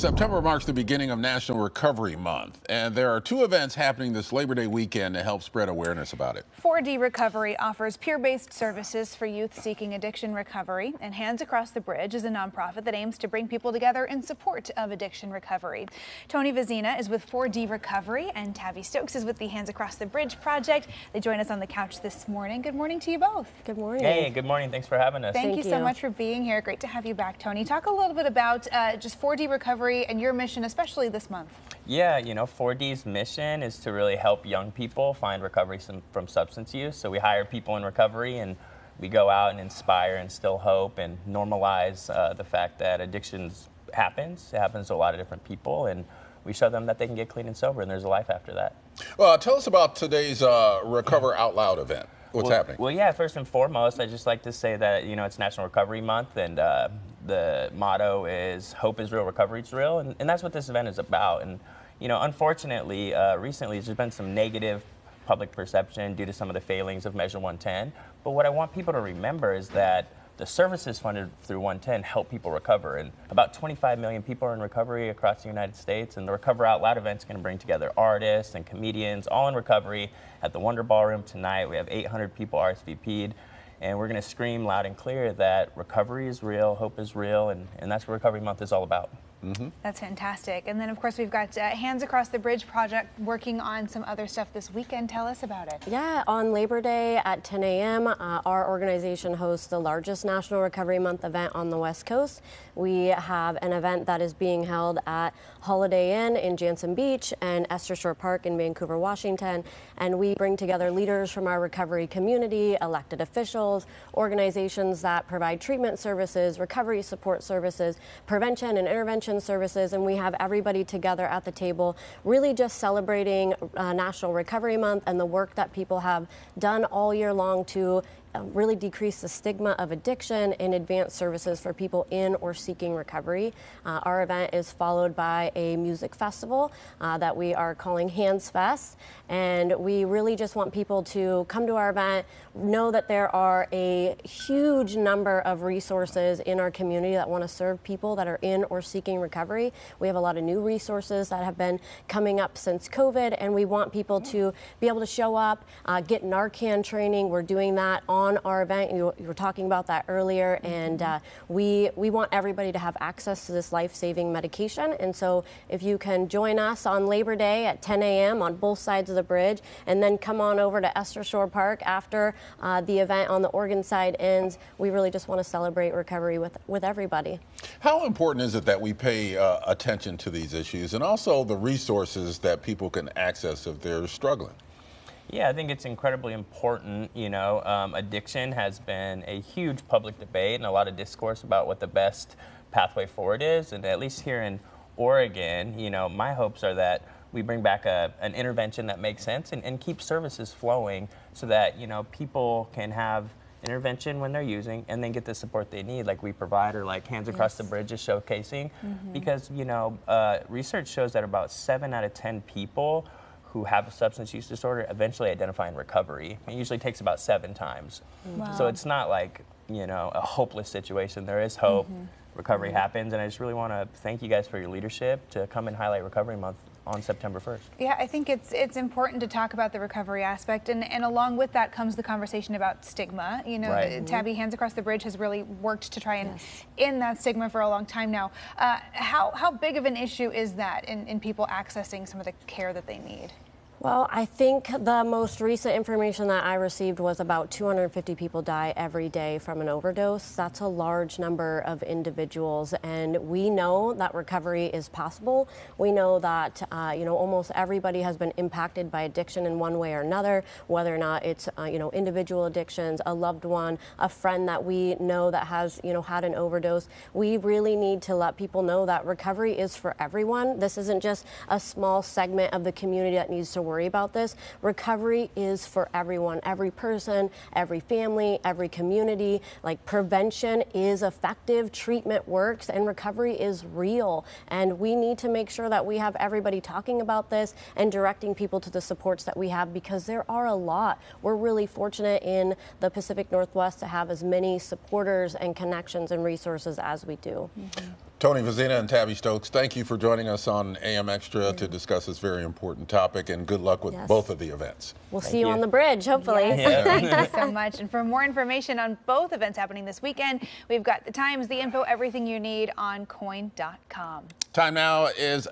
September marks the beginning of National Recovery Month, and there are two events happening this Labor Day weekend to help spread awareness about it. 4D Recovery offers peer-based services for youth seeking addiction recovery, and Hands Across the Bridge is a nonprofit that aims to bring people together in support of addiction recovery. Tony Vizina is with 4D Recovery, and Tabby Stokes is with the Hands Across the Bridge project. They join us on the couch this morning. Good morning to you both. Good morning. Hey, good morning. Thanks for having us. Thank you so much for being here. Great to have you back, Tony. Talk a little bit about just 4D Recovery and your mission, especially this month. Yeah, 4D's mission is to really help young people find recovery from substance use. So we hire people in recovery and we go out and inspire, instill hope, and normalize the fact that addictions happens. It happens to a lot of different people, and we show them that they can get clean and sober, and there's a life after that. Well, tell us about today's Recover Out Loud event. What's happening? Well, yeah, first and foremost, I'd just like to say that, it's National Recovery Month, and the motto is hope is real, recovery is real, and that's what this event is about. And, unfortunately, recently there's been some negative public perception due to some of the failings of Measure 110. But what I want people to remember is that the services funded through 110 help people recover, and about 25 million people are in recovery across the United States, and the Recover Out Loud event is going to bring together artists and comedians all in recovery at the Wonder Ballroom tonight. We have 800 people RSVP'd, and we're going to scream loud and clear that recovery is real, hope is real, and that's what Recovery Month is all about. That's fantastic. And then, of course, we've got Hands Across the Bridge project working on some other stuff this weekend. Tell us about it. Yeah, on Labor Day at 10 a.m., our organization hosts the largest National Recovery Month event on the West Coast. We have an event that is being held at Holiday Inn in Jansen Beach and Esther Shore Park in Vancouver, Washington. And we bring together leaders from our recovery community, elected officials, organizations that provide treatment services, recovery support services, prevention and intervention services, and we have everybody together at the table, really just celebrating National Recovery Month and the work that people have done all year long to really decrease the stigma of addiction and advance services for people in or seeking recovery. Our event is followed by a music festival that we are calling Hands Fest, and we really just want people to come to our event, know that there are a huge number of resources in our community that want to serve people that are in or seeking recovery. We have a lot of new resources that have been coming up since COVID, and we want people to be able to show up, get Narcan training. We're doing that on our event. You were talking about that earlier, and we want everybody to have access to this life-saving medication. And so if you can join us on Labor Day at 10 a.m. on both sides of the bridge, and then come on over to Esther Shore Park after the event on the Oregon side ends, we really just want to celebrate recovery with everybody. How important is it that we pay attention to these issues and also the resources that people can access if they're struggling? Yeah, I think it's incredibly important. Addiction has been a huge public debate and a lot of discourse about what the best pathway forward is. And at least here in Oregon, my hopes are that we bring back an intervention that makes sense and keep services flowing so that, people can have intervention when they're using and then get the support they need, like we provide, or like Hands Across the Bridge is showcasing. Because, research shows that about 7 out of 10 people who have a substance use disorder eventually identify in recovery. It usually takes about 7 times. Wow. So it's not like, a hopeless situation. There is hope. Recovery happens, and I just really want to thank you guys for your leadership to come and highlight Recovery Month on September 1st. Yeah, I think it's important to talk about the recovery aspect, and along with that comes the conversation about stigma. Right. Tabby, Hands Across the Bridge has really worked to try and end that stigma for a long time now. How big of an issue is that in people accessing some of the care that they need? Well, I think the most recent information that I received was about 250 people die every day from an overdose. That's a large number of individuals, and we know that recovery is possible. We know that almost everybody has been impacted by addiction in one way or another, whether or not it's individual addictions, a loved one, a friend that we know that has had an overdose. We really need to let people know that recovery is for everyone. This isn't just a small segment of the community that needs to worry about this. Recovery is for everyone, every person, every family, every community. Like, prevention is effective, treatment works, and recovery is real. And we need to make sure that we have everybody talking about this and directing people to the supports that we have, because there are a lot. We're really fortunate in the Pacific Northwest to have as many supporters and connections and resources as we do. Tony Vizina and Tabby Stokes, thank you for joining us on AM Extra to discuss this very important topic, and good luck with both of the events. We'll see you on the bridge, hopefully. Yes. Thank you so much. And for more information on both events happening this weekend, we've got the times, the info, everything you need on KOIN.com. Time now is